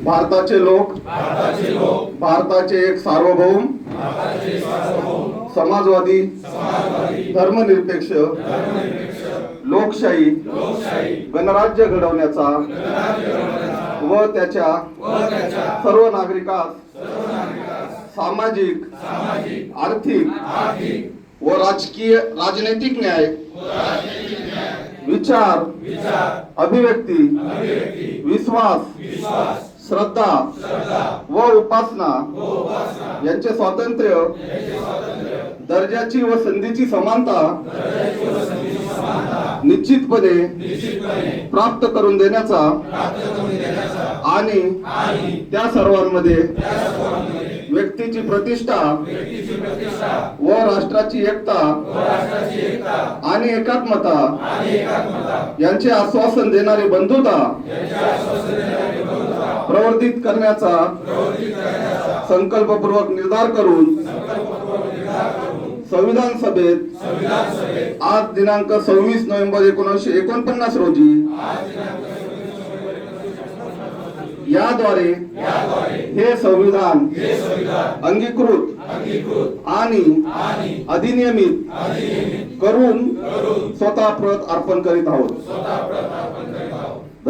भारताचे लोक भारताचे एक सार्वभौम समाजवादी धर्मनिरपेक्ष लोकशाही गणराज्य घडवण्याचा व त्याच्या सर्व नागरिकांस सामाजिक आर्थिक व राजनैतिक न्याय विचार अभिव्यक्ती विश्वास श्रद्धा व उपासना यांचे स्वातंत्र्य दर्जाची व संधीची समानता निश्चितपणे प्राप्त करून देण्याचा आणि त्या सर्वांमध्ये व्यक्तीची प्रतिष्ठा व राष्ट्राची एकता आणि एकात्मता यांचे आश्वासन देणारी बंधुता प्रवर्धित करण्याचा संकल्पपूर्वक निर्धार करून संविधान सभेत आज दिनांक 26 नोव्हेंबर 1949 रोजी याद्वारे हे संविधान अंगीकृत आणि अधिनियमित करून स्वतः प्रत अर्पण करीत आहोत.